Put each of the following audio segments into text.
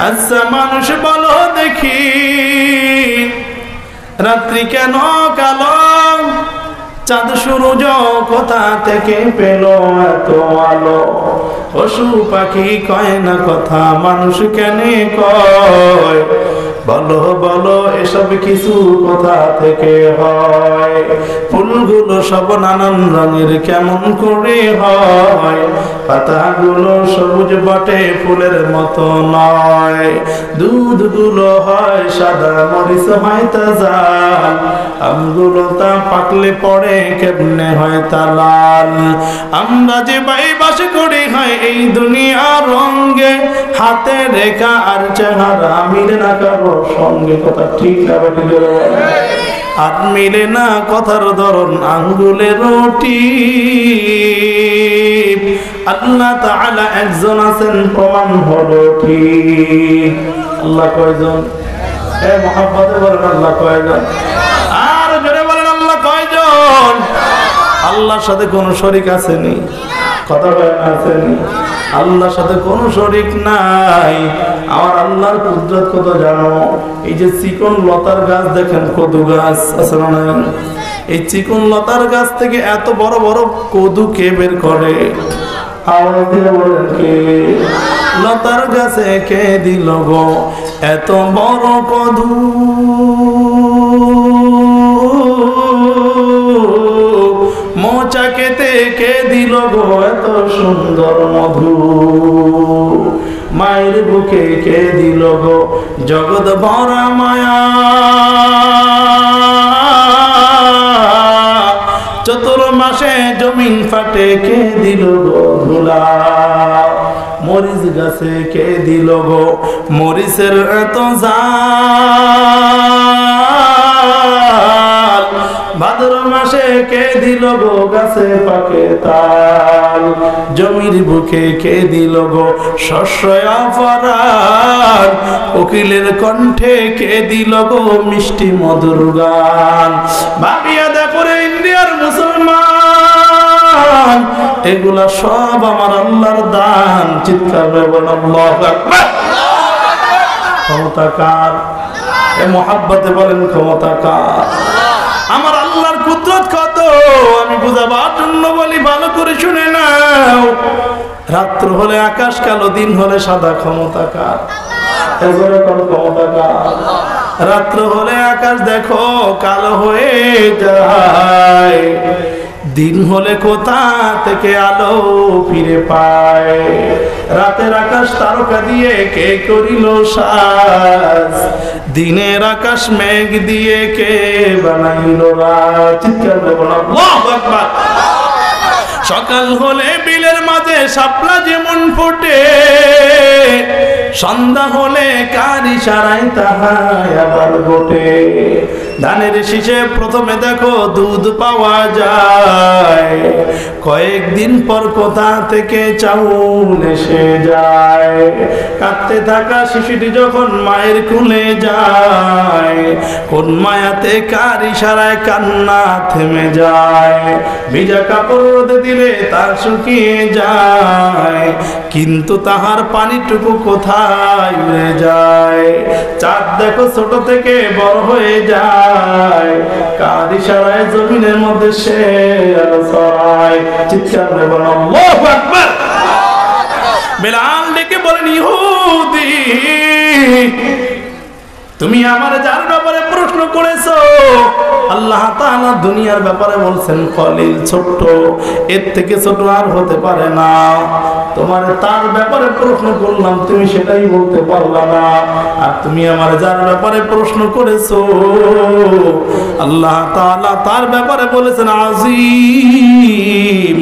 আচ্ছা মানুষ বলো দেখি, রাত্রি কেন কালো? চাঁদ সূরজ কোথা থেকে পেল এত আলো? পশু পাখি কয় না কথা, মানুষ কেন কয়? বলো বলো এসব কিছু কোথা থেকে হয়? ফুলগুলো সব নানান রঙের কেমন করে হয়? পাতাগুলো সবুজ বটে ফুলের মতো নয়। দুধগুলো হয় সাদা, মরিচ হয় তাজা, আমগুলো তা পাকলে পড়ে কেমনে হয় তা লাল। আমরা যে বাস করি হয় এই দুনিয়ার রঙে, হাতে রেখা আর চেহারা মিলে না কারো সঙ্গে। কথা ঠিক না বেটি? আর মিলে না কথার ধরন আঙ্গুলের রুটি। আল্লাহ তাআলা একজন আছেন, প্রমাণ হলো ঠিক। আল্লাহ কয়জন? মুহাম্মদে বলেন আল্লাহ কয়জন? আর জোরে বলেন আল্লাহ কয়জন? আল্লাহর সাথে কোনো শরীক আসেনি। কথা বলেন আসেনি? আল্লাহর সাথে কোনো শরীক নাই। আমার আল্লাহর কুদরত কত জানো? এই যে চিকন লতার গাছ দেখেন, কদু গাছ আছে না? এই চিকন লতার গাছ থেকে এত বড় বড় কদু কে বের করে? আওয়াজ দিয়ে বলেন কে? লতার গাছে কে দিল গো এত বড় কদু? মোচা খেতে কে দিল গো এত সুন্দর মধু? মায়ের বুকে কে দিল গো জগৎ ভরা মায়া? চতুর্মাসে জমিন ফাটে কে দিল গো ধুলা? মরিচ গাছে কে দিল গো মরিচের এত জাল? ভাদ্র মাসে কে দিল গো গাছে পাকে তাল? জমির বুকে কে দিল গো শস্য অপরাণ? কোকিলের কণ্ঠে কে দিল গো মিষ্টি মধুর গান? ভাবিয়া দেখো রে ইন্ডিয়ার মুসলমান, এগুলা সব আমার আল্লাহর দান। চিৎকার করে বলেন আল্লাহু আকবার। ক্ষমতা কার? এ মুহাব্বতে বলেন ক্ষমতা কার? আমার আল্লাহর কুদরত কত আমি বুঝাবার জন্য বলি, ভালো করে শুনে নাও। রাত্র হলে আকাশ কালো, দিন হলে সাদা। ক্ষমতা কার? এবারে কোন ক্ষমতা কার? রাত্র হলে আকাশ দেখো কালো হয়ে যায়, দিন হলে কোথা থেকে আলো ফিরে পায়? রাতের আকাশ তারকা দিয়ে কে করিল সাজ? দিনের আকাশ মেঘ দিয়ে কে বানাইল রাত? চিৎকার করে বলো আল্লাহু আকবার। সকাল হলে বিলের মাঝে শাপলা যেমন ফোটে, সন্ধ্যা হলে কার ইশারায় তাহাই আবার ঘটে। ধানের শীষে প্রথমে দেখো দুধ পাওয়া যায়, কয়েকদিন পর কোথা থেকে চাউল এসে যায়। কাঁদতে থাকা শিশুটি যখন মায়ের কোলে যায়, কোন মায়াতে কার ইশারায় কান্না থেমে যায়। ভিজা কাপড় রোদে দিলে তা শুকিয়ে যায়, কিন্তু তাহার পানিটুকু কোথায় উড়ে যায়। চাঁদ দেখো ছোট থেকে বড় হয়ে যায়, কার ইশারায় জমিনের মধ্যে সে আলো ছড়ায়। চিৎকার করে বলেন আল্লাহু আকবার। বেলাল ডেকে বলেন ইহুদি, তুমি আমার যার ব্যাপারে প্রশ্ন করেছো, আল্লাহ তাআলা দুনিয়ার ব্যাপারে বলছেন কলিল, ছোট্ট, এর থেকে ছোট আর হতে পারে না। তোমার তার ব্যাপারে প্রশ্ন করলাম, তুমি সেটাই বলতে পারলা না। আর তুমি আমার যার ব্যাপারে প্রশ্ন করেছো, আল্লাহ তাআলা তার ব্যাপারে বলেছেন আজিম,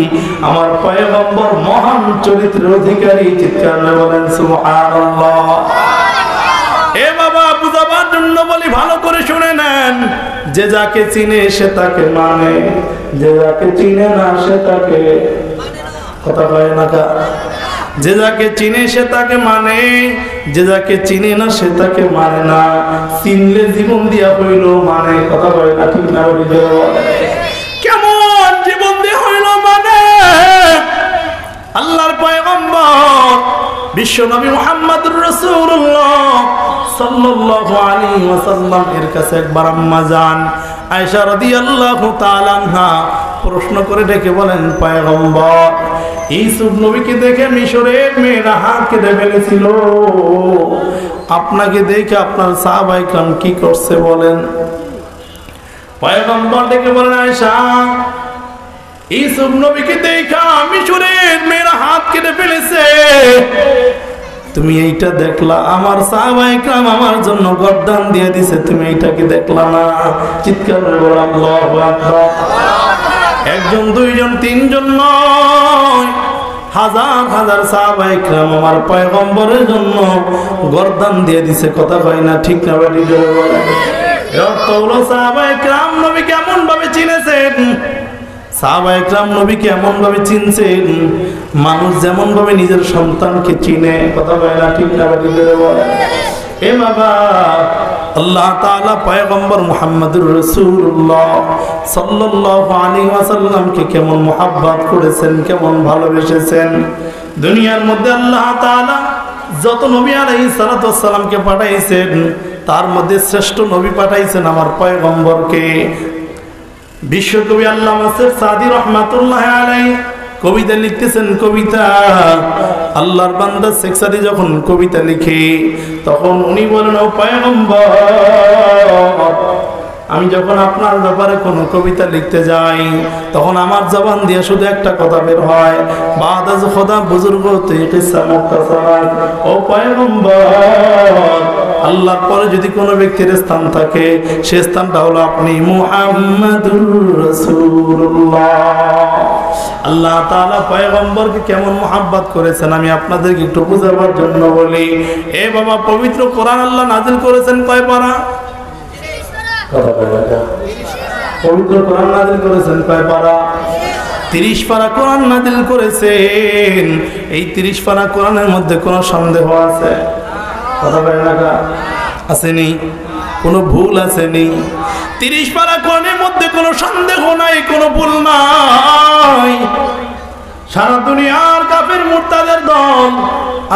আমার পয়গম্বর মহান চরিত্রের অধিকারী। চিৎকার করে বলেন সুবহানাল্লাহ। এ বাবা, বুঝাবার জন্য বলি, ভালো করে শুনে নেন। যে যাকে চিনে সে তাকে মানে, যে যাকে চিনে না সে তাকে কথা কয় না। যে যাকে চিনে সে তাকে মানে, যে যাকে চিনে না সে তাকে মানে না। চিনলে জীবন দিয়া হইল মানে, কথা কয় না, ঠিক না? কেমন জীবন দিয়ে হইল মানে? আল্লাহর পয়গম্বর বিশ্ব নবী মুহাম্মদুর রাসূলুল্লাহ সাল্লাল্লাহু আলাইহি ওয়াসাল্লাম এর কাছে একবার আম্মা জান আয়েশা রাদিয়াল্লাহু তাআলা আনহা প্রশ্ন করে ডেকে বলেন, পয়গম্বর, ইউসুফ নবীকে দেখে মিশরের মেয়েরা হাত কেটে ফেলেছিল, আপনাকে দেখে আপনার সাহাবায়ে কেরাম কি করছে বলেন? পয়গম্বর ডেকে বলেন, আয়েশা, ইউসুফ নবীকে দেখা মিশরের মেয়েরা হাত কেটে ফেলেছে, তুমি এইটা দেখলা? আমার সাহাবায়ে কেরাম আমার জন্য গর্দান দিয়ে দিছে, তুমি এইটাকে দেখলা না? চিৎকার করে বলো আল্লাহু আকবার। একজন, দুইজন, তিনজন নয়, হাজার হাজার সাহাবায়ে কেরাম আমার পয়গম্বরের জন্য গর্দান দিয়ে দিছে। কথা কয় না, ঠিক না? বাড়ি করে বলে এর অর্থ হলো সাহাবায়ে কেরাম নবীকে এমন ভাবে চিনেছেন, সাহাবায়ে কেরাম নবীকে এমন ভাবে চিনছেন মানুষ যেমন ভাবে নিজের সন্তানকে চিনে। কথা বলে না, ঠিক না? বাড়ি করে বলে এ বাবা, আল্লাহ তাআলা পয়গম্বর মুহাম্মদুর রাসূলুল্লাহ সাল্লাল্লাহু আলাইহি ওয়াসাল্লামকে কেমন মুহাব্বত করেছেন, কেমন ভালোবেসেছেন। দুনিয়ার মধ্যে আল্লাহ তাআলা যত নবী আলাইহিস সালাতু ওয়াস সালামকে পাঠাইছেন তার মধ্যে শ্রেষ্ঠ নবী পাঠাইছেন আমার পয়গম্বরকে। বিশ্বকবি আল্লামা শেখ সাদী রহমাতুল্লাহ আলাইহি কবিতা লিখতেছেন। কবিতা, আল্লাহর বান্দা শেখ সাদী যখন কবিতা লিখে তখন উনি বলেন, ও পয়গম্বর, আমি যখন আপনার ব্যাপারে কোনো কবিতা লিখতে যাই তখন আমার জবান দিয়ে শুধু একটা কথা বের হয়, বাদাজ খোদা বুজুর্গ তে কিসসা মুখতাসার। ও পয়গম্বর, আল্লাহর পরে যদি কোনো ব্যক্তির স্থান থাকে সে স্থানটা হলো আপনি, মুহাম্মাদুর রাসূলুল্লাহ। আল্লাহ তাআলা পয়গম্বরকে কেমন মুহাব্বত করেছেন আমি আপনাদেরকে একটু বোঝাবার জন্য বলি। এ বাবা, পবিত্র কোরআন আল্লাহ নাযিল করেছেন কয় পারা? পবিত্র কোরআন নাযিল করেছেন কয় পারা? 30 পারা কোরআন নাযিল করেছেন। এই 30 পারা কোরআনের মধ্যে কোনো সন্দেহ আছে? কথা বলে না, আসেনি? কোনো ভুল আসেনি? 30 পারা কোরআনের মধ্যে কোনো সন্দেহ নাই, কোনো ভুল নাই। সারা দুনিয়ার কাফের মুরতাদের দল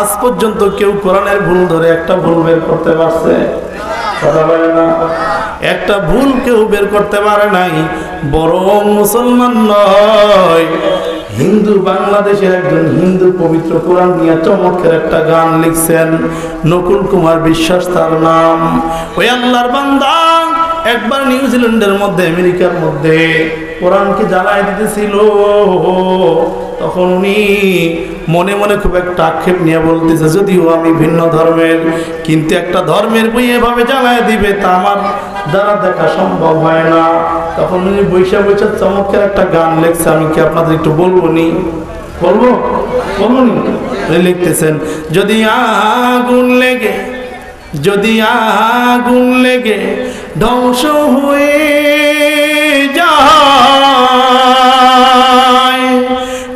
আজ পর্যন্ত কেউ কোরআনের ভুল ধরে একটা ভুল বের করতে পারছে? কথা বলে না, একটা ভুল কেউ বের করতে পারে নাই। বরং মুসলমান নয়, হিন্দু, বাংলাদেশের একজন হিন্দু পবিত্র কোরআন নিয়ে চমৎকার একটা গান লিখছেন, নকুল কুমার বিশ্বাস তার নাম। ওই আল্লাহর বান্দা একবার নিউজিল্যান্ডের মধ্যে, আমেরিকার মধ্যে কোরআনকে জ্বালায় দিতেছিল। তখন উনি মনে মনে খুব একটা আক্ষেপ নিয়ে বলতেছে, যদিও আমি ভিন্ন ধর্মের, কিন্তু একটা ধর্মের বই এভাবে জ্বালায় দিবে তা আমার দ্বারা দেখা সম্ভব হয় না। তখন উনি বৈশা বৈশা চমৎকার একটা গান লিখছে, আমি কি আপনাদের একটু বলবো নি? বলবো নি? লিখতেছেন, যদি আগুন লেগে, যদি আগুন লেগে ধ্বংস হয়ে যায়,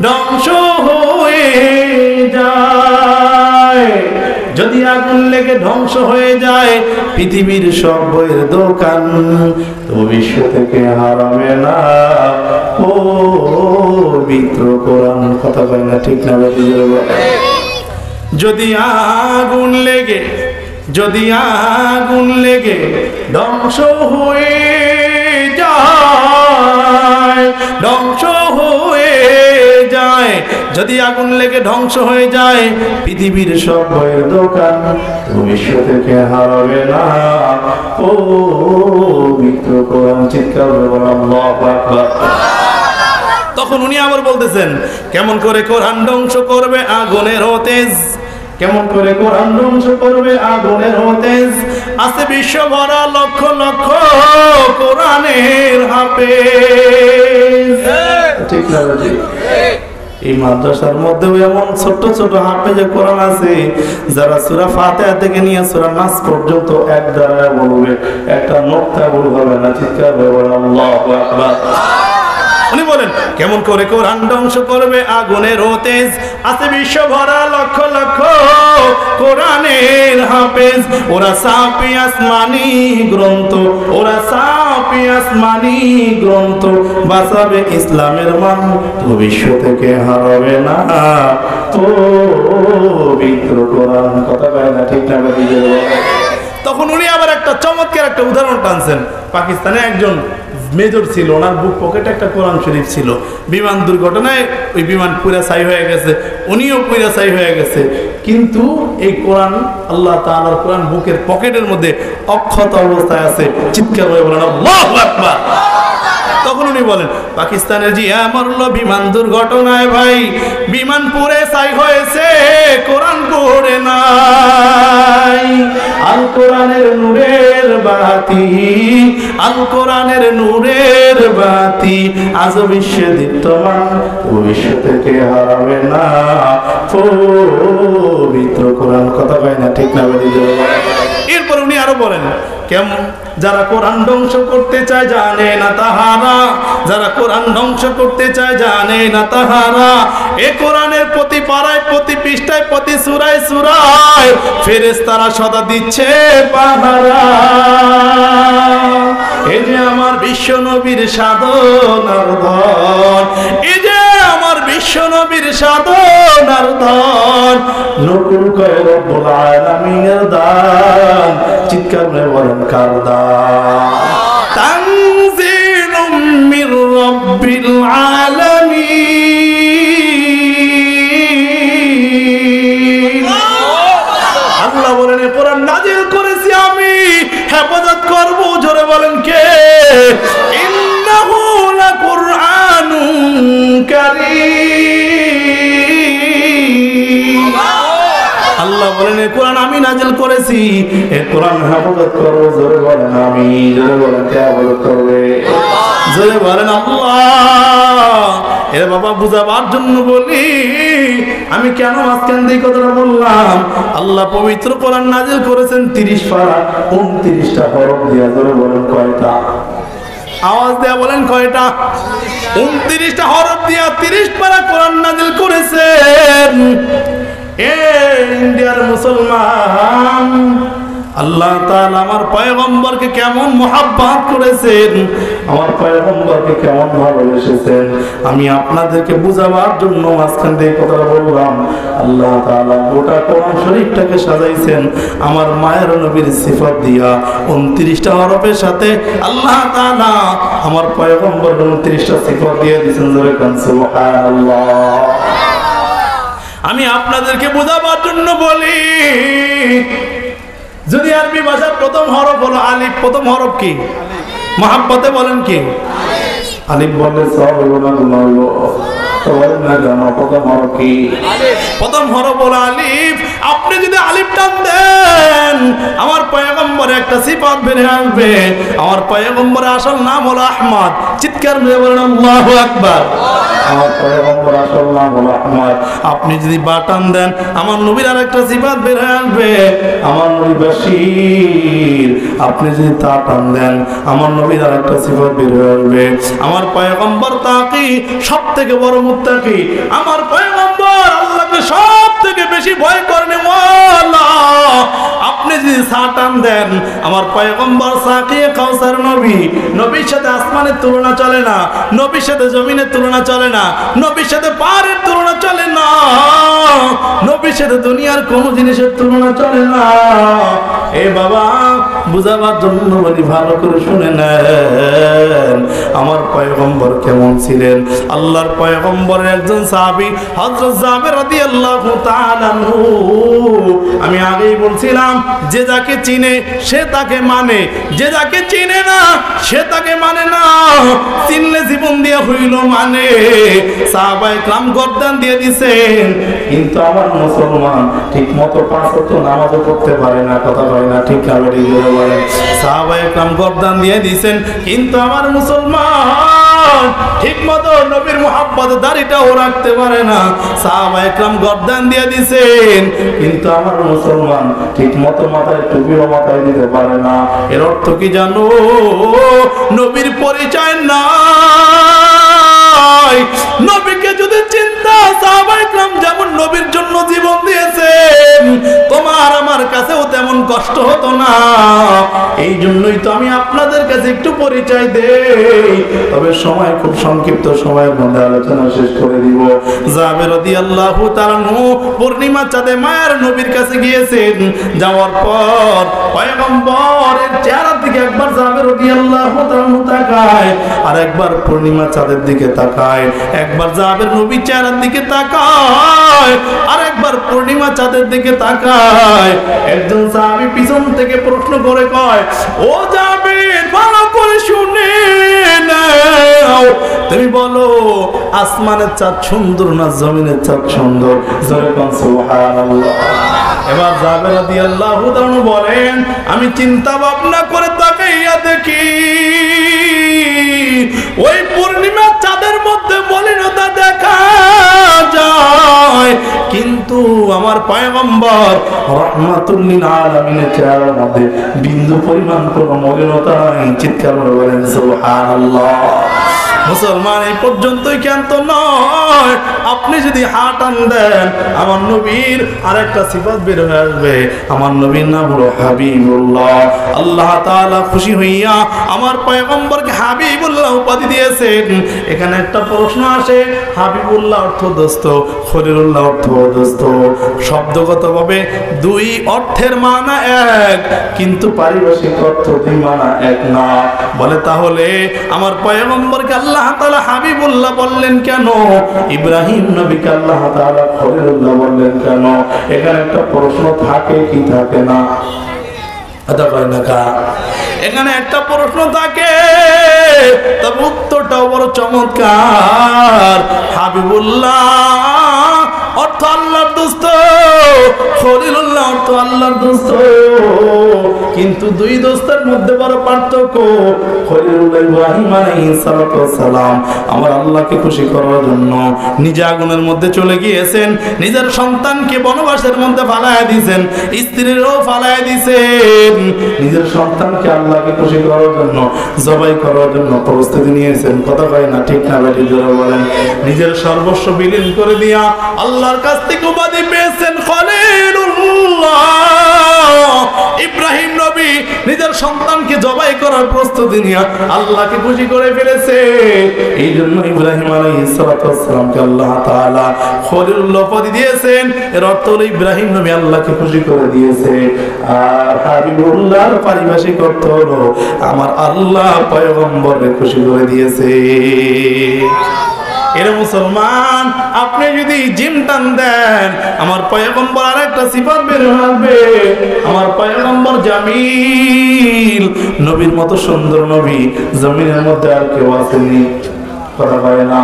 ধ্বংস হয়ে যায়, যদি আগুন লেগে ধ্বংস হয়ে যায় পৃথিবীর সব বইয়ের দোকান, বিশ্ব থেকে হারাবে না পবিত্র কোরআন। কথা কয় না, ঠিক না? যদি আগুন লেগে, যদি আগুন লেগে ধ্বংস হয়ে যায়, ধ্বংস হয়ে যায়, যদি আগুন লেগে ধ্বংস হয়ে যায় পৃথিবীর সব বইয়ের দোকান, বিশ্ব থেকে হারাবে না পবিত্র কোরআন। চিৎকার করে বলেন আল্লাহু আকবার। তখন উনি আবার বলতেছেন, কেমন করে কোরআন ধ্বংস করবে আগুনের তেজ, কেমন করে কোরআন ধ্বংস করবে আগুনের তেজ, আছে বিশ্ব ভরা লক্ষ লক্ষ কোরআনের হাফেজ। ঠিক না? এই মাদ্রাসার মধ্যেও এমন ছোট ছোট হাফেজে কোরআন আছে যারা সূরা ফাতিহা থেকে নিয়ে সূরা নাস পর্যন্ত এক দ্বারা বলবে, একটা নোক্তা ভুল হবে না। চিৎকার করে বলেন আল্লাহু আকবার। উনি বলেন, কেমন করে কোরআন ধ্বংস করবে আগুনের তেজ, আছে বিশ্ব ভরা লক্ষ লক্ষ কোরআনের হাফেজ। ওরা সাপি আসমানি গ্রন্থ, ওরা সাপি আসমানি গ্রন্থ, বাঁচাবে ইসলামের মান, বিশ্ব থেকে হারাবে না পবিত্র কোরআন। কথা কয় না, ঠিক না? তখন উনি আবার একটা চমৎকার একটা উদাহরণ টানছেন। পাকিস্তানে একজন মেজর ছিল, ওনার বুক পকেটে একটা কোরআন শরীফ ছিল। বিমান দুর্ঘটনায় ওই বিমান পুরা ছাই হয়ে গেছে, উনিও পুরা ছাই হয়ে গেছে, কিন্তু এই কোরআন, আল্লাহ তাআলার কোরআন বুকের পকেটের মধ্যে অক্ষত অবস্থায় আছে। চিৎকার করে বলেন আল্লাহু আকবার। তখন উনি বলেন, পাকিস্তানের জিয়া মরল বিমান দুর্ঘটনায়, ভাই বিমান পুরে ছাই হয়েছে, কোরআন পড়ে নাই। আল কোরআনের নূরের বাতি, আল কোরআনের নূরের বাতি আজ বিশ্বে দীপ্তমান, ভবিষ্যৎ থেকে হারাবে না পবিত্র কোরআন। কথা কয় না, ঠিক না? এরপর উনি আরো বলেন, কেমন যারা কোরআন ধ্বংস করতে চায় জানে না তাহারা, যারা কোরআন ধ্বংস করতে চায় জানে না তাহারা, এ কোরআনের প্রতি পাড়ায়, প্রতি পৃষ্ঠায়, প্রতি সূরায় সূরায় ফেরেশতারা সদা দিচ্ছে পাহারা। এই যে আমার বিশ্ব নবীর সাধনার ধন, এই যে আমার বিশ্ব নবীর সাধনার ধন, নকুল কয় রব্বুল আলামিনের দান। চিৎকার করে বলেন কার দান? তানজিলুম মির রাব্বিল আলামিন। আল্লাহ বলেন, এই কোরআন নাজিল করেছি আমি, হেফাজত করব। জোরে বলেন কে? ইন্নাহু লাকুরআনুন কারীম। আল্লাহ বলেন, এই কোরআন আমি নাজিল করেছি, এই কোরআন হেফাজত করব। জোরে বলেন আমি। জোরে বলেন কে হেফাজত করবে? জোরে বলেন আল্লাহ। এ বাবা, বুঝাবার জন্য বলি, আমি কেন মাঝখান দিয়ে কথাটা বললাম। আল্লাহ পবিত্র কোরআন নাজিল করেছেন 30 পারা 29টা হরফ দিয়া। জোরে বলেন কয়টা? আওয়াজ দেয়া বলেন কয়টা? 29টা হরফ দিয়া 30 পারা কোরআন নাজিল করেছেন। এ ইন্ডিয়ার মুসলমান, আল্লাহ তাআলা আমার পয়গম্বরকে কেমন মুহাব্বত করেছেন, আমার পয়গম্বরকে কেমন ভালোবেসেছেন, আমি আপনাদেরকে বুঝাবার জন্য মাঝখান থেকে কথাটা বললাম। আল্লাহ তাআলা গোটা কোরআন শরীফটাকে সাজাইছেন আমার মায়ের নবীর সিফাত দিয়া। 29টা হরফের সাথে আল্লাহ তাআলা আমার পয়গম্বর 29টা সিফাত দিয়ে দিয়েছেন। জোরে কান সুবহানাল্লাহ। আমি আপনাদেরকে বোঝাবার জন্য বলি, যদি আরবি ভাষার প্রথম হরফ হলো আলিফ, প্রথম হরফ কি? মহাব্বতে বলেন কি? আলিফ বললে সব হলো না, গুনাহ হলো। তো বলেন না জানো প্রথম হরফ কি? প্রথম হরফ হলো আলিফ। আপনি যদি আলিফ টান দেন, আমার পয়গম্বরের একটা সিফাত বের হয়ে আসবে। আমার পয়গম্বরের আসল নাম হলো আহমদ। চিৎকার করে বলেন আল্লাহু আকবার। আমার পয়গম্বর আসল নাম হলো আহমদ। আপনি যদি বা টান দেন, আমার নবীর আরেকটা সিফাত বের হয়ে আসবে, আমার নবী বাশীর। আপনি যদি তা টান দেন, আমার নবীর আরেকটা সিফাত বের হয়ে আসবে, আমার পয়গম্বর তাকি, সবথেকে বড় মুত্তাকি। আমার পয়গম্বর আল্লাহকে সবথেকে বেশি ভয় করেন ওয়ালা। আপনি যদি সাটান দেন, আমার পয়গম্বর সাকিয়ে কাউসার নবী। নবীর সাথে আসমানের তুলনা চলে না, নবীর সাথে জমিনের তুলনা চলে না, নবীর সাথে পাহাড়ের তুলনা চলে না, নবীর সাথে দুনিয়ার কোন জিনিসের তুলনা চলে না। এ বাবা, বুঝাবার জন্য বলি, ভালো করে শুনে নেন আমার পয়গম্বর কেমন ছিলেন। আল্লাহর পয়গম্বরের একজন সাহাবী হযরত জাবের রাদিয়াল্লাহু তাআলা আনহু, আমি আগেই বলছিলাম, যে যাকে চিনে সে তাকে মানে, যে যাকে চিনে না সে তাকে মানে না। চিনলে জীবন দিয়ে হইল মানে। সাহাবায়ে কেরাম গর্দান দিয়ে দিয়েছেন, কিন্তু আমার মুসলমান ঠিক মতো 5 ওয়াক্ত নামাজও পড়তে পারে না। কথা হয় না, ঠিক না? সাহাবায়ে কেরাম গর্দান দিয়ে দিয়েছেন, কিন্তু আমার মুসলমান ঠিক মতো নবীর মুহাব্বত দাড়িটাও রাখতে পারে না। সাহাবায়ে কেরাম গর্দান দিয়ে দিয়েছেন, কিন্তু আমার মুসলমান ঠিক মতো মাথায় টুপিও মাথায় দিতে পারে না। এর অর্থ কি জানো? নবীর পরিচয় নাই। নবীকে যদি চিন্তা, সাহাবায়ে কেরাম যেমন নবীর জন্য জীবন দিয়েছেন, তোমার আমার কাছেও তেমন কষ্ট কষ্ট হতো না। এই জন্যই তো আমি আপনাদের কাছে একটু পরিচয় দেই, তবে সময় খুব সংক্ষিপ্ত, সময়ের মধ্যে আলোচনা শেষ করে দিব। জাবের রাদিয়াল্লাহু তাআলা পূর্ণিমা চাঁদে মায়ের নবীর কাছে গিয়েছেন। যাওয়ার পর পয়গম্বরের চেহারার দিকে একবার জাবের রাদিয়াল্লাহু তাআলা তাকায়, আর একবার পূর্ণিমা চাঁদের দিকে তাকায়। একবার জাবের নবীর চেহারার দিকে তাকায়, আর একবার পূর্ণিমা চাঁদের দিকে তাকায়। একজন সাহাবী পিছন থেকে প্রশ্ন করে কয়, ও জাবের, ভালো করে শুনে নাও, তুমি বলো আসমানের চাঁদ সুন্দর না জমিনের চাঁদ সুন্দর? জোরে কোন সুবহানাল্লাহ। এবার জাবের রাদিয়াল্লাহু তাআলা বলেন, আমি চিন্তা ভাবনা করে তাকাইয়া দেখি ওই পূর্ণিমা চাঁদের মধ্যে মলিনতা দেখা যায়, কিন্তু আমার পয়গম্বর রাহমাতুল লিল আলামিনের চেহারার মধ্যে বিন্দু পরিমাণ কোনো মলিনতা নাই। চিৎকার করে বলেন সুবহানাল্লাহ। মুসলমান এই পর্যন্তই ক্ষান্ত নয়, আপনি যদি হাত টান দেন আমার নবীর আরেকটা সিফাত বের হয়ে আসবে। আমার নবীর নাম হলো হাবিবুল্লাহ। আল্লাহ তাআলা খুশি হইয়া আমার পয়গম্বরকে হাবিবুল্লাহ উপাধি দিয়েছেন। এখানে একটা প্রশ্ন আসে, হাবিবুল্লাহ অর্থ দোস্ত, খলিলুল্লাহ অর্থ দোস্ত। শব্দগতভাবে দুই অর্থের মানা এক, কিন্তু পারিভাষিক অর্থ দুই মানা এক না। বলে তাহলে আমার পয়গম্বরকে আল্লাহ তাআলা হাবিবুল্লাহ বললেন কেন? ইব্রাহিম নবীকে আল্লাহ তাআলা খলিলুল্লাহ বললেন কেন? এখানে একটা প্রশ্ন থাকে কি থাকে না? এখানে একটা প্রশ্ন থাকে, তবে উত্তরটাও বড় চমৎকার। হাবিবুল্লাহ অর্থ আল্লাহর দোস্ত, খলিলুল্লাহ অর্থ আল্লাহর দোস্ত, কিন্তু দুই দোস্তের মধ্যে বড় পার্থক্য। খলিলুল্লাহ ইব্রাহিম আলাইহিস সালাতু ওয়াস সালাম আমার আল্লাহকে খুশি করার জন্য নিজে আগুনের মধ্যে চলে গিয়েছেন, নিজের সন্তানকে বনবাসের মধ্যে ফালায়া দিয়েছেন, স্ত্রীরও ফালায়া দিয়েছেন, নিজের সন্তানকে আল্লাহকে খুশি করার জন্য জবাই করার জন্য প্রস্তুতি নিয়েছেন। কথা কয় না, ঠিক না বেটি? জোরে বলেন। নিজের সর্বস্ব বিলীন করে দিয়া আল্লাহর কাছ থেকে উপাধি পেয়েছেন খলিলুল্লাহ। ইব্রাহিম নবী নিজের সন্তানকে জবাই করার প্রস্তুতি নিয়ে আল্লাহকে খুশি করে ফেলেছে। এই জন্য ইব্রাহিম আলাইহিস সালাতু ওয়াস সালামকে আল্লাহ তাআলা খলিলুল্লাহ উপাধি দিয়েছেন। এর অর্থ হলো ইব্রাহিম নবী আল্লাহকে খুশি করে দিয়েছে। আর হাবিবুল্লাহর পারিভাষিক অর্থ হলো আমার আল্লাহ পয়গম্বরকে খুশি করে দিয়েছে। এরে মুসলমান, আপনি যদি জিম টান দেন আমার পয়গম্বর আরেকটা সিফাত বের হবে। আমার পয়গম্বর জামিল, নবীর মতো সুন্দর নবী জমিনের মধ্যে আর কেউ আসেনি। কথা বলে না,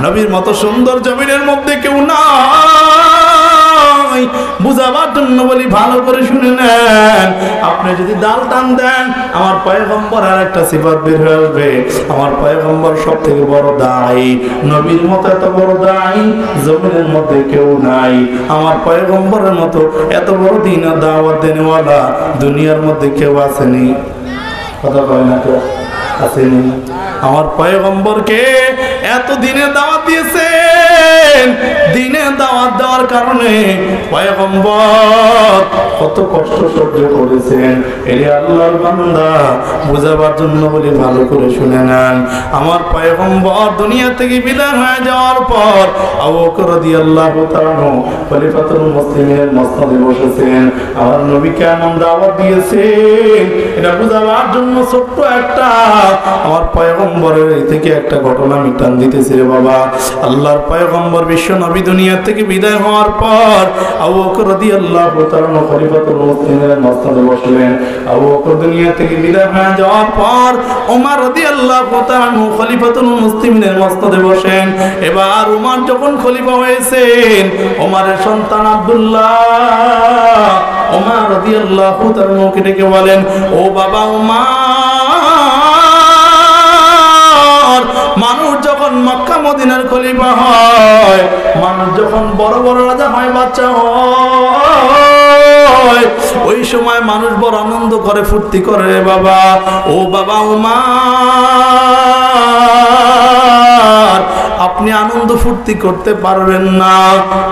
নবীর মতো সুন্দর জমিনের মধ্যে কেউ নাই। বুঝাবার জন্য বলি, ভালো করে শুনে নেন। আপনি যদি ডাল টান দেন আমার পয়গম্বর আর একটা সিফাত বের হয়ে আসবে। আমার পয়গম্বর সব থেকে বড় দায়ী, নবীর মতো এত বড় দায়ী জমিনের মধ্যে কেউ নাই। আমার পয়গম্বরের মতো এত বড় দিন দাওয়াত দেনেওয়ালা দুনিয়ার মধ্যে কেউ আসেনি। কথা কয় না, কেউ আসেনি। আমার পয়গম্বরকে এত দিনে দাওয়াত দিয়েছেন। দিনে দাওয়াত দেওয়ার কারণে পয়গম্বর কত কষ্ট সহ্য করেছেন। এর আল্লাহর বান্দা বুঝাবার জন্য বলি, ভালো করে শুনে নেন। আমার পয়গম্বর দুনিয়া থেকে বিদায় হয়ে যাওয়ার পর আবু বকর রাদিয়াল্লাহু তাআলা খলিফাতুল মুসলিমিনের মসনদে বসেছেন। আমার নবীকে এমন দাওয়াত দিয়েছেন, এটা বুঝাবার জন্য ছোট্ট একটা আমার পয়গম্বরের থেকে একটা ঘটনা আমি টান দিতেছি রে বাবা। আল্লাহর পয়গম্বর বিশ্ব নবী দুনিয়া থেকে বিদায় হওয়ার পর আবু বকর রাদিয়াল্লাহু তাআলা খলিফাতুল মুসলিমিনের মসনদে বসলেন। আবু বকর দুনিয়া থেকে বিদায় হয়ে যাওয়ার পর ওমর রাদিয়াল্লাহু তাআলা খলিফাতুল মুসলিমিনের মসনদে বসেন। এবার ওমর যখন খলিফা হয়েছেন, ওমরের সন্তান আব্দুল্লাহ ওমর রাদিয়াল্লাহু তাআলা কে ডেকে বলেন, ও বাবা ওমর, মানুষ যখন মক্কা মদিনার খলিফা হয়, মানুষ যখন বড় বড় রাজা হয়, বাচ্চা হয়, ওই সময় মানুষ বড় আনন্দ করে, ফুর্তি করে রে বাবা। ও বাবা ওমর, আপনি আনন্দ ফুর্তি করতে পারবেন না।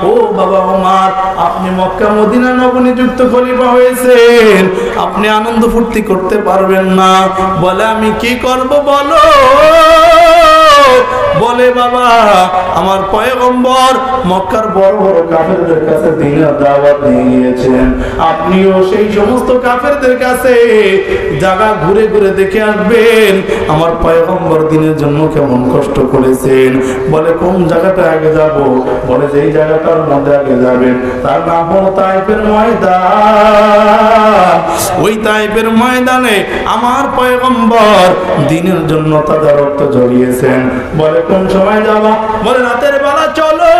ও বাবা ওমর, আপনি মক্কা মদিনা নবনিযুক্ত খলিফা হয়েছেন, আপনি আনন্দ ফুর্তি করতে পারবেন না। বলে আমি কি করব বলো। বলে বাবা আমার পয়গম্বর মক্কার বড় বড় কাফেরদের কাছে দ্বীনের দাওয়াত নিয়ে গিয়েছেন, আপনিও সেই সমস্ত কাফেরদের কাছে জায়গা ঘুরে ঘুরে দেখে আসবেন আমার পয়গম্বর দ্বীনের জন্য কেমন কষ্ট করেছেন। বলে কোন জায়গাটা আগে যাব? বলে যেই জায়গাটার মধ্যে আগে যাবেন তার নাম হলো তায়েফের ময়দান। ওই তায়েফের ময়দানে আমার পয়গম্বর দ্বীনের জন্য তাজা রক্ত ঝরিয়েছেন। বলে কোন সময় যাবা? বলে রাতের বেলা চলো।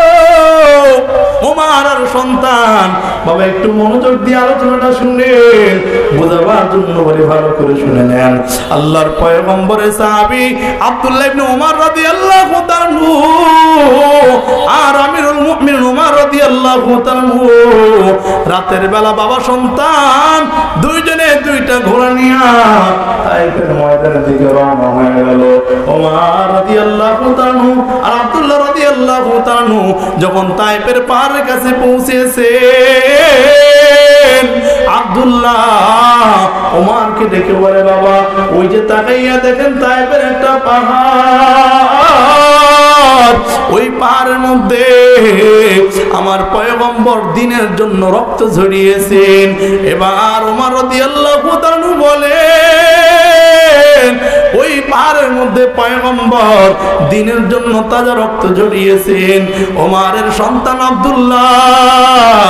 ওমর আর সন্তান বাবা একটু মনোযোগ দিয়ে আলোচনাটা শুনেন, বোঝাবার জন্য বলে ভালো করে শুনে নেন। আল্লাহর পয়গম্বরের সাহাবী আব্দুল্লাহ ইবনে ওমর রাদিয়াল্লাহু তাআলা আর আমিরুল মুমিনিন ওমর রাদিয়াল্লাহু তাআলা রাতের বেলা বাবা সন্তান দুইজনে দুইটা ঘোড়া নিয়ে তায়েফের ময়দানের দিকে রওনা হয়ে গেল। ওমর রাদিয়াল্লাহু তাআলা আর আব্দুল্লাহ রাদিয়াল্লাহু তাআলা যখন তায়েফের পাহাড়ের কাছে পৌঁছেছে, আব্দুল্লাহ ওমরকে ডেকে বলে বাবা ওই যে তাকাইয়া দেখেন তায়েফের একটা পাহাড়, ওই পাহাড়ের মধ্যে আমার পয়গম্বর দ্বীনের জন্য রক্ত ঝরিয়েছেন। এবার ওমর রাদিয়াল্লাহু তাআলা বলেন ওই পাহাড়ের মধ্যে পয়গম্বর দ্বীনের জন্য তাজা রক্ত ঝরিয়েছেন। ওমরের সন্তান আব্দুল্লাহ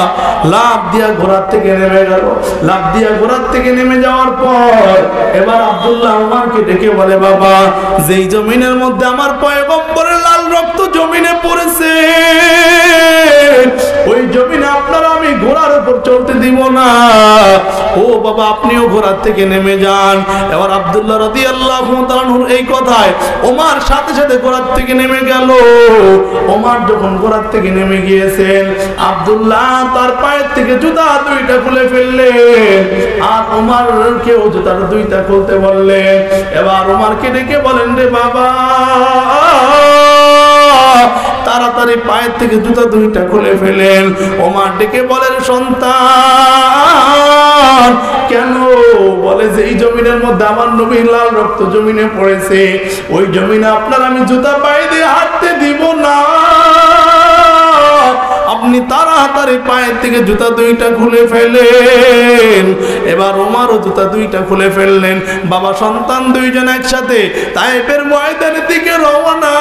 লাফ দিয়া ঘোড়া থেকে নেমে গেল। লাফ দিয়া ঘোড়া থেকে নেমে যাওয়ার পর এবার আব্দুল্লাহ ওমরকে ডেকে বলে বাবা যেই জমিনের মধ্যে আমার পয়গম্বরের লাল রক্ত জমিনে পড়েছে ওই জমিনে আপনারা আমি ঘোড়ার উপর চলতে দিব না। ও বাবা আপনিও ঘোড়া থেকে নেমে যান। এবার আব্দুল্লাহ রাদিয়াল্লাহু তাআলার এই কথায় ওমর সাথে সাথে ঘোড়া থেকে নেমে গেল। ওমর যখন ঘোড়া থেকে নেমে গিয়েছেন আব্দুল্লাহ তার পায়ের থেকে জুতা দুইটা খুলে ফেললেন আর ওমরকেও জুতার দুইটা খুলতে বললেন। এবার ওমরকে ডেকে বলেন রে বাবা তাড়াতাড়ি পায়ের থেকে জুতা দুইটা খুলে ফেলেন। ওমর ডেকে বলেন সন্তান কেন? বলে যে এই জমিনের মধ্যে আমার নবীর লাল রক্ত জমিনে পড়েছে ওই জমিনে আপনার আমি জুতা পায়ে দিয়ে হাঁটতে দিব না। আপনি তাড়াতাড়ি পায়ের থেকে জুতা দুইটা খুলে ফেলেন। এবার ওমরও জুতা দুইটা খুলে ফেললেন। বাবা সন্তান দুইজন একসাথে তায়েফের ময়দানের দিকে রওনা।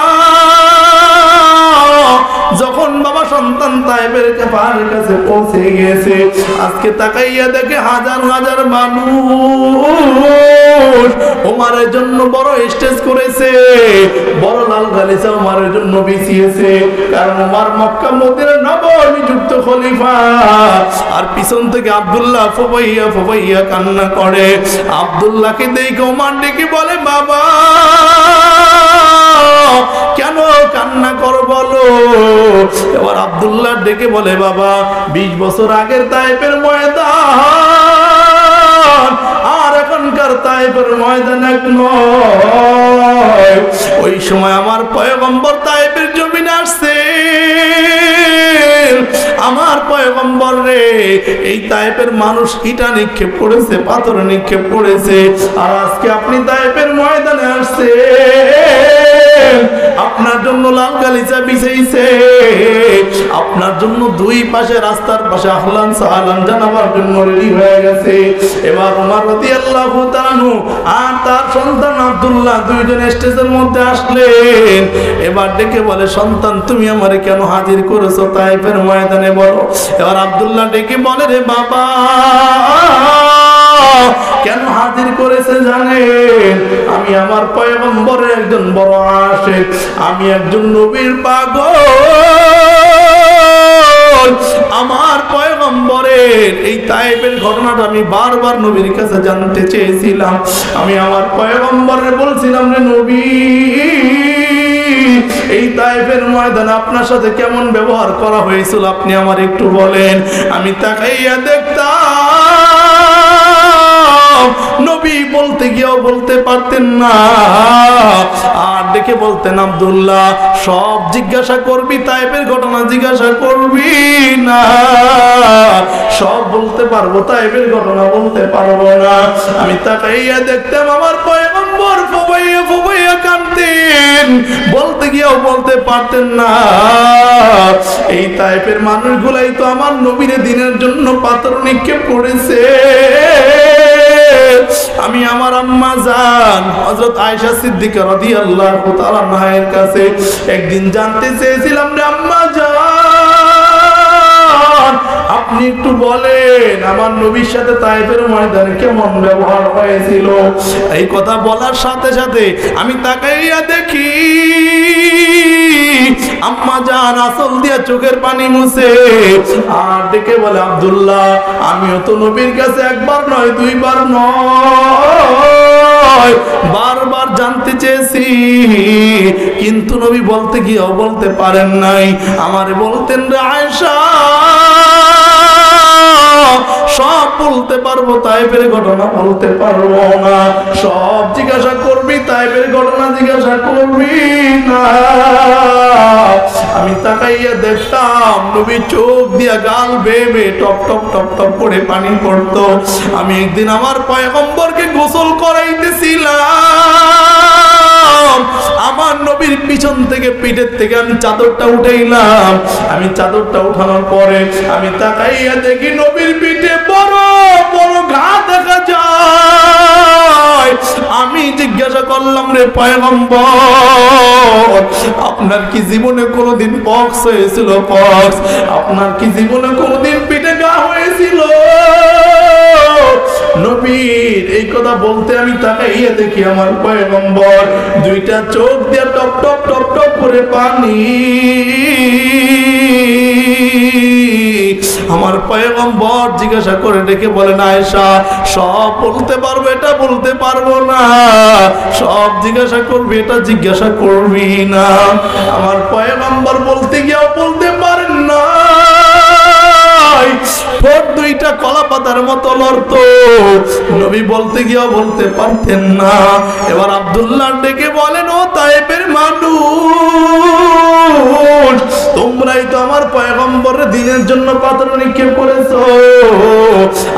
যখন বাবা সন্তান তায়েফের পাহাড়ের কাছে পৌঁছে গেছে আজকে তাকাইয়া দেখে হাজার হাজার মানুষ ওমরের জন্য বড় স্টেজ করেছে, বড় লাল গালিচা ওমরের জন্য বিছিয়েছে। কারণ ওমর মক্কা মদিনার নবনিযুক্ত খলিফা। আর পিছন থেকে আব্দুল্লাহ ফুবাইয়া ফুবাইয়া কান্না করে। আব্দুল্লাহকে দেখে ওমর ডেকে বলে বাবা কেন কান্না করো বলো। এবার আব্দুল্লাহ ডেকে বলে বাবা 20 বছর আগের তায়েফের ময়দান আর এখনকার তায়েফের ময়দান এক নয়। ওই সময় আমার পয়গম্বর তায়েফের জমিনে আসছে। আমার পয়গম্বর রে এই তায়েফের মানুষ ইটা নিক্ষেপ করেছে, পাথর নিক্ষেপ করেছে, আর আজকে আপনি তায়েফের ময়দানে আসছে আপনার জন্য লাল গালিচা বিছাইছে, আপনার জন্য দুই পাশে রাস্তার পাশে আহলান সাহলান জানাবার জন্য রেডি হয়ে গেছে। এবার ওমর রাদিয়াল্লাহু তাআলা আর তার সন্তান আব্দুল্লাহ দুইজন স্টেজের মধ্যে আসলেন। এবার ডেকে বলে সন্তান তুমি আমারে কেন হাজির করেছো তায়েফের ময়দানে বলো। এবার আব্দুল্লাহ ডেকে বলে রে বাবা কেন হাজির করেছে জানেন? আমি আমার পয়গম্বরের একজন বড় আশিক, আমি একজন নবীর পাগল। আমার পয়গম্বরের এই তায়েফের ঘটনাটা আমি বারবার নবীর কাছে জানতে চেয়েছিলাম। আমি আমার পয়গম্বরের বলছিলাম রে নবী এই তায়েফের ময়দানে আপনার সাথে কেমন ব্যবহার করা হয়েছিল আপনি আমার একটু বলেন। আমি তাকাইয়া দেখতাম নবী বলতে গিয়েও বলতে পারতেন না। আর ডেকে বলতেন, আব্দুল্লাহ সব জিজ্ঞাসা করবি, তাইফের ঘটনা জিজ্ঞাসা করবি না। সব বলতে পারবো, তাইফের ঘটনা বলতে পারবো না। আমি তাকাইয়া দেখতাম আমার পয়গম্বর ফুবাইয়া ফুবাইয়া কাঁদতেন, বলতে গিয়েও বলতে পারতেন না। এই তাইফের মানুষগুলাই তো আমার নবীর দিনের জন্য পাথর নিক্ষেপ করেছে। আমি আমার আম্মা জান হযরত আয়েশা সিদ্দিকা রাদিয়াল্লাহু তাআলা আনহার কাছে একদিন জানতে চেয়েছিলাম, রে আম্মা জান আপনি একটু বলেন আমার নবীর সাথে তাইফের ময়দানে কেমন ব্যবহার হয়েছিল। এই কথা বলার সাথে সাথে আমি তাকাইয়া দেখি আম্মা জান আসল দিয়া চোখের পানি মুছে আর ডেকে বলে, আব্দুল্লাহ আমিও তো নবীর কাছে একবার নয় দুইবার নয় বারবার জানতে চেয়েছি, কিন্তু নবী বলতে গিয়েও বলতে পারেন নাই। আমারে বলতেন, রে আয়েশা সব বলতে পারবো, তাইফের ঘটনা বলতে পারবো না। সব জিজ্ঞাসা করবি, তাইফের ঘটনা জিজ্ঞাসা করবি না। আমি তাকাইয়া দেখতাম নবী চোখ দিয়া গাল বেয়ে বেয়ে টপ টপ টপ টপ করে পানি পড়তো। আমি একদিন আমার পয়গম্বরকে গোসল করাইতেছিলাম, আমার নবীর পিছন থেকে পিঠের থেকে আমি চাদরটা উঠাইলাম। আমি চাদরটা উঠানোর পরে আমি তাকাইয়া দেখি নবীর পিঠে বড় বড় ঘা দেখা যায়। আমি জিজ্ঞাসা করলাম, রে পয়গম্বর আপনার কি জীবনে কোনোদিন পক্স হয়েছিল? পক্স আপনার কি জীবনে কোনোদিন পিঠে ঘা হয়েছিল? নবীর এই কথা বলতে আমি তাকাইয়া দেখি আমার পয়গম্বর দুইটা চোখ দিয়ে টপ টপ টপ টপ করে পানি। আমার পয়গম্বর জিজ্ঞাসা করে ডেকে বলেন, আয়েশা সব বলতে পারবো, এটা বলতে পারবো না। সব জিজ্ঞাসা করবি, এটা জিজ্ঞাসা করবি না। আমার পয়গম্বর বলতে গিয়েও বলতে পারেন না, ঠোঁট দুইটা কলা পাতার মতো লড়তো। নবী বলতে গিয়েও বলতে পারতেন না। এবার আব্দুল্লাহ ডেকে বলেন, ও তাইফের মানুষ তোমরাই তো আমার পয়গম্বরের দিনের জন্য পাথর নিক্ষেপ করেছো।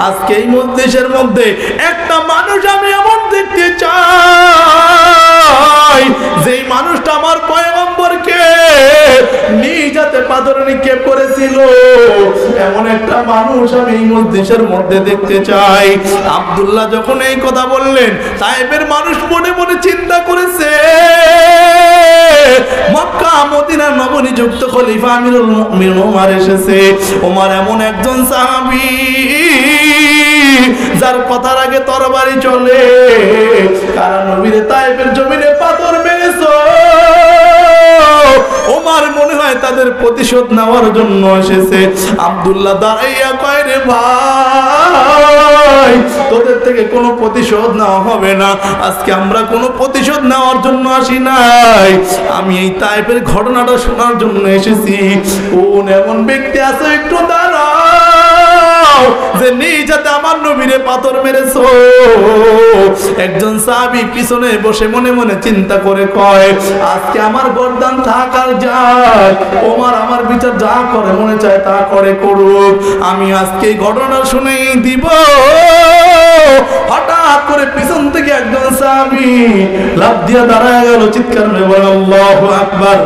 আজকে এই মজলিসের মধ্যে একটা মানুষ আমি এমন দেখতে চাই যেই মানুষটা আমার পয়গম্বরকে নিজ হাতে পাথর নিক্ষেপ করেছিল। এমন একটা মানুষ আমি এই মজলিসের মধ্যে দেখতে চাই। আব্দুল্লাহ যখন এই কথা বললেন, তাইফের মানুষ মনে মনে চিন্তা করেছে মক্কা মদিনার নবনিযুক্ত খলিফা আমিরুল মুমিনিন ওমর এসেছে। ওমর এমন একজন সাহাবী যার কথার আগে তরবারি চলে। কারণ নবীর তাইফের জমিনে পাথর মেরেছো, ওমর মনে হয় তাদের প্রতিশোধ নেওয়ার জন্য এসেছে। আব্দুল্লাহ দাঁড়াইয়া কয়, রে ভাই তোদের থেকে কোনো প্রতিশোধ নেওয়া হবে না। আজকে আমরা কোনো প্রতিশোধ নেওয়ার জন্য আসি নাই, আমি এই তাইফের ঘটনাটা শোনার জন্য এসেছি। কোন এমন ব্যক্তি আছে একটু দাঁড়াও যে নিজ হাতে আমার নবীরে পাথর মেরেছো। একজন সাহাবী পিছনে বসে মনে মনে চিন্তা করে কয়, আজকে আমার গর্দান থাকার যায়, ওমর আমার বিচার যা করে মনে চায় তা করে করুক, আমি আজকে এই ঘটনা শুনেই দিব। হঠাৎ করে পিছন থেকে একজন সাহাবী লাফ দিয়া দাঁড়ায় গেল, চিৎকার করে বলে আল্লাহু আকবার।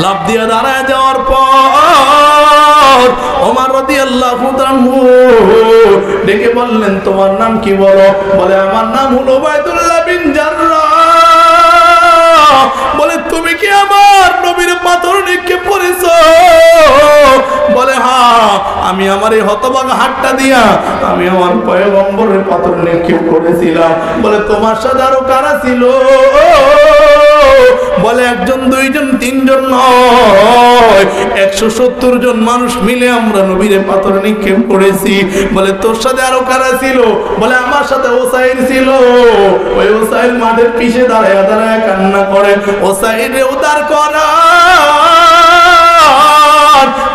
লাফ দিয়া দাঁড়ায় যাওয়ার পর ওমর রাদিয়াল্লাহু তাআলা ডেকে বললেন, তোমার নাম কি বলো? বলে আমার নাম হলো উবাইদুল্লাহ বিন জাররাহ। বলে তুমি কি আমার নবীর পাথর নিক্ষেপ করেছো? বলে হ্যাঁ, আমি আমার এই হতভাগা হাতটা দিয়া আমি আমার পয়গম্বরের পাথর নিক্ষেপ করেছিলাম। বলে তোমার সাথে আরো কারা ছিল? বলে একজন দুইজন তিনজন নয়, 170 জন মানুষ মিলে আমরা নবীরে পাথর নিক্ষেপ করেছি। বলে তোর সাথে আরো কারা ছিল? বলে আমার সাথে ওসাইর ছিল। ওই ওসাইর মাঠের পিছে দাঁড়ায় দাঁড়ায় কান্না করে, ওসাইরে উদ্ধার করা।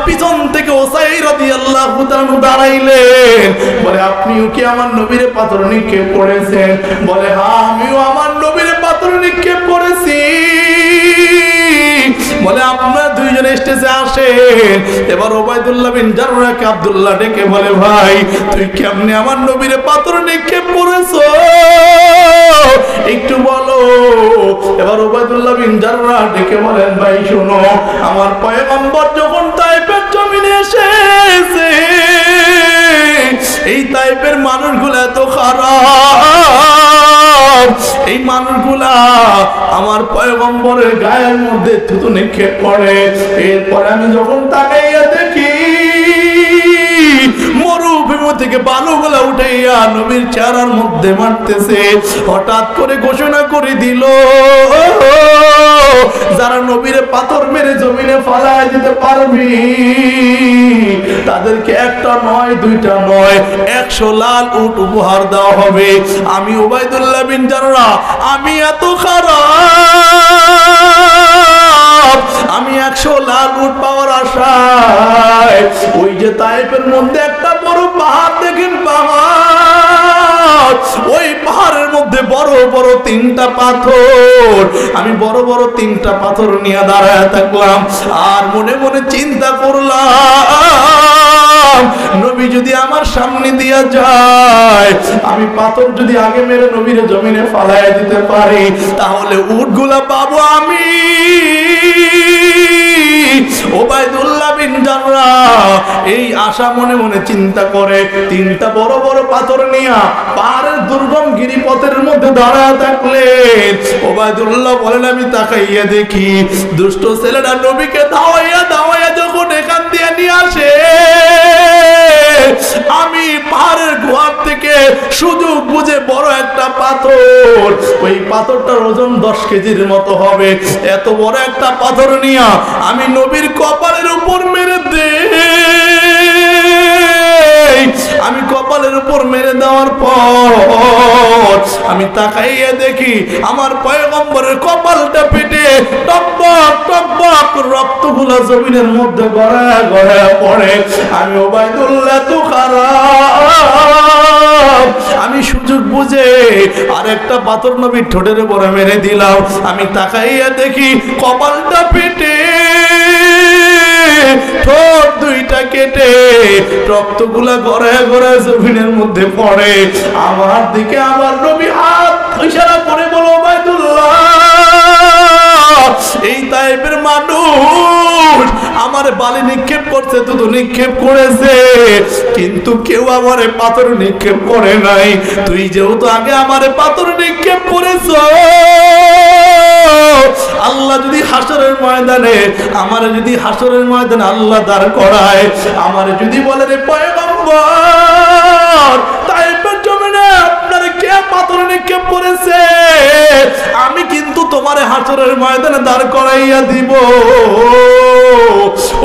পিছন থেকে ওসাইর রাদিয়াল্লাহু তাআলা দাঁড়াইলেন। বলে আপনিও কি আমার নবীরে পাথর নিক্ষেপ করেছেন? বলে হ্যাঁ, আমিও আমার নবীরে পাথর নিক্ষেপ করেছি। বলে আপনারা দুইজন স্টেজে আসেন। এবার ওবাইদুল্লাহ বিন জাররাহকে আব্দুল্লাহ ডেকে বলে ভাই তুই কেমনে আমার নবীরে পাথর নিক্ষেপ করেছো একটু বলো। এবার ওবাইদুল্লাহ বিন জাররাহ ডেকে বলেন ভাই শোনো, আমার পয়গম্বর যখন তায়েফের জমিনে এসেছে এই তায়েফের মানুষগুলো এত খারাপ, এই মানুষগুলা আমার পয়গম্বরের গায়ের মধ্যে থুতু নিক্ষেপ করে। এরপরে আমি যখন তাকাইয়া দেখি মরুভূমি থেকে বালুগুলা উঠাইয়া নবীর চেহারার মধ্যে মারতেছে। হঠাৎ করে ঘোষণা করে দিল যারা নবীরে পাথর মেরে জমিনে ফালায় দিতে পারবি তাদেরকে একটা নয় দুইটা নয় 100 লাল উট উপহার দেওয়া হবে। আমি ওবাইদুল্লাহ বিন জাররাহ আমি এত খারাপ, আমি 100 লাল উট পাওয়ার আশায় ওই যে তায়েফের মধ্যে একটা বড় পাহাড় দেখেন, পাহাড় ওই পাহাড়ের মধ্যে বড় বড় 3টা পাথর, আমি বড় বড় 3টা পাথর নিয়ে দাঁড়ায় থাকলাম আর মনে মনে চিন্তা করলাম নবী যদি আমার সামনে দিয়া যায় আমি পাথর যদি আগে মেরে নবীর জমিনে ফালায় দিতে পারি তাহলে উটগুলা পাবো আমি। ওবাইদুল্লাহ বিন জাররাহ এই আশা মনে মনে চিন্তা করে 3টা বড় বড় পাথর নিয়ে পাহাড়ের দুর্গম গিরিপথের মধ্যে দাঁড়ায় থাকলেন। ওবাইদুল্লাহ বলেন আমি তাকাইয়া দেখি দুষ্ট ছেলেরা নবীকে ধাওয়াইয়া ধাওয়াইয়া যখন এখান দিয়ে নিয়ে আসে আমি পাহাড়ের গুহার থেকে সুযোগ বুঝে বড় একটা পাথর, ওই পাথরটার ওজন 10 কেজির মতো হবে, এত বড় একটা পাথর নিয়ে আমি নবীর কপালের উপর মেরে দেই। আমি কপালের উপর মেরে দেওয়ার পর আমি তাকাইয়া দেখি আমার পয়গম্বরের কপালটা পেটে টকবক টকবক রক্তগুলো জমিনের মধ্যে গড়ায় গড়ায় পড়ে। আমি ওবাইদুল্লাহ তো খারাপ, আমি সুযোগ বুঝে আরেকটা পাথর নবীর ঠোঁটের উপরে মেরে দিলাম। আমি তাকাইয়া দেখি কপালটা পেটে ঠোঁট 2টা কেটে রক্তগুলা গড়ায় গড়ায় জমিনের মধ্যে পড়ে। আমার দিকে আমার নবী হাত ইশারা করে বলো ওবাইদুল্লাহ এই তায়েফের মানুষ আমার বালি নিক্ষেপ করছে, তুই নিক্ষেপ করেছে কিন্তু কেউ আমারে পাথর নিক্ষেপ করে নাই। তুই যেহেতু আগে আমারে পাথর নিক্ষেপ করেছ আল্লাহ যদি হাসরের ময়দানে আমারে যদি হাসরের ময়দানে আল্লাহ দাঁড় করায় আমারে যদি বলে রে পয়গম্বর তায়েফের জমিনে আপনারে কে পাথর নিক্ষেপ করেছে আমি কিন্তু তোমারে হাসরের ময়দানে দাঁড় করাইয়া দিব।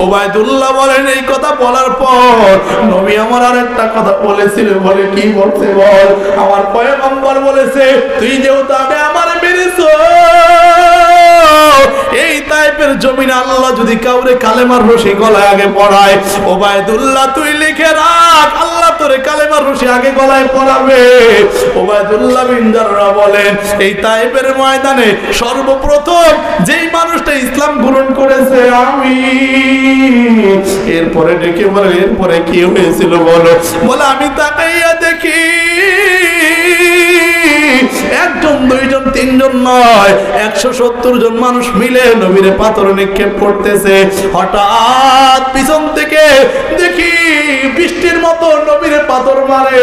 ওবাইদুল্লাহ বলেন এই কথা বলার পর নবী আমার আরেকটা কথা বলেছিল, বলে কি বলছে বল। আমার পয়গম্বর বলেছে তুই যেহেতু আগে আমারে মেরেছ এই তায়েফের জমিনে আল্লাহ যদি কাউরে কালেমার রশি গলায় আগে পড়ায় ওবাইদুল্লাহ তুই লিখে রাখ আল্লাহ তোরে কালেমার রশি আগে গলায় পড়াবে। ওবাইদুল্লাহ বিন জাররাহ বলেন এই তায়েফের ময়দানে সর্বপ্রথম যেই মানুষটা ইসলাম গ্রহণ করেছে আমি। এরপরে ডেকে বলে এরপরে কি হয়েছিল বলো। বলে আমি তাকাইয়া দেখি 1 জন 2 জন 3 জন নয় 170 জন মানুষ মিলে নবীরে পাথর নিক্ষেপ করতেছে। হঠাৎ পিছন থেকে দেখি বৃষ্টির মতো নবীরে পাথর মারে।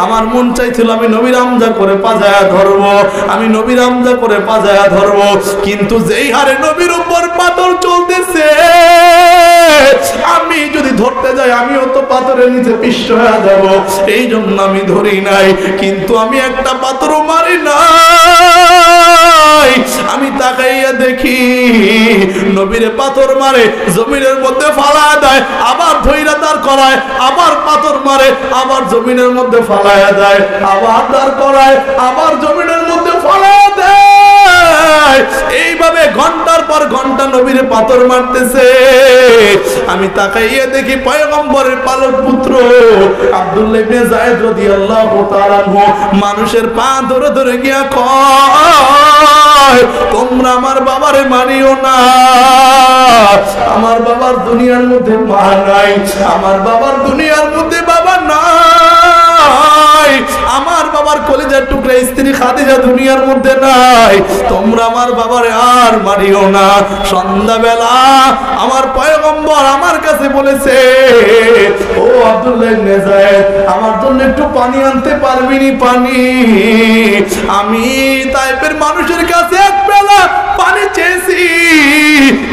আমার মন চাইছিল আমি নবীর আমজা করে পাজায়া ধরবো, আমি নবীর আমজা করে পাজায়া ধরবো, কিন্তু যেই হারে নবীর উপর পাথর চলতেছে আমি যদি ধরতে যাই আমিও তো পাথরের নিচে পিষ্ট হয়ে যাব, এই জন্য আমি ধরি নাই। কিন্তু আমি একটা পাথরও মারি নাই। আমি তাকাইয়া দেখি নবীরে পাথর মারে জমিনের মধ্যে ফালায়া দেয়, আবার ধইরা দাঁড় করায়, আবার পাথর মারে, আবার জমিনের মধ্যে ফালায়া দেয়, আবার দাঁড় করায়, আবার জমিনের মধ্যে ফালায়া দেয়। এইভাবে ঘন্টার পর ঘন্টা নবীরে পাথর মারতেছে। আমি তাকাইয়ে দেখি পয়গম্বরের পালক পুত্র আব্দুল্লাহ ইবনে যায়েদ রাদিয়াল্লাহু তাআলা মানুষের পা ধরে ধরে গিয়া কয়, তোমরা আমার বাবারে মারিও না, আমার বাবার দুনিয়ার মধ্যে মা নাই, আমার বাবার দুনিয়ার মধ্যে বাবা নাই, আমার বাবার কলিজার টুকরা স্ত্রী খাদিজা দুনিয়ার মধ্যে নাই, তোমরা আমার বাবারে আর মারিও না। সন্ধ্যাবেলা আমার পয়গম্বর আমার কাছে বলেছে, ও আব্দুল্লাহ ইবনে যায়েদ, আমার জন্য একটু পানি আনতে পারবি নি? পানি। আমি তাইফের মানুষের কাছে এক বেলা পানি চেয়েছি,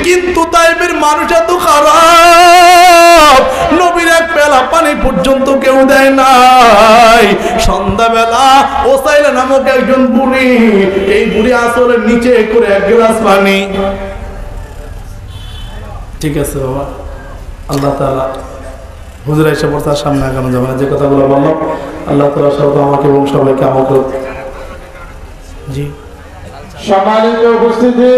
কিন্তু তাইফের মানুষ এত খারাপ, নবীর এক বেলা পানি পর্যন্ত কেউ দেয় নাই। সন্ধ্যাবেলা ওসাইলা নামক একজন বুড়ি, এই বুড়ি আসরের নিচে করে এক গ্লাস পানি। ঠিক আছে বাবা, আল্লাহ তাআলা হুজুরা এসে পড়ছে, সামনে আগানো যাবে না। যে কথাগুলো বললাম আল্লাহ তাআলা সব আমাকে এবং সবাইকে আমাকে। জি সম্মানিত উপস্থিতি,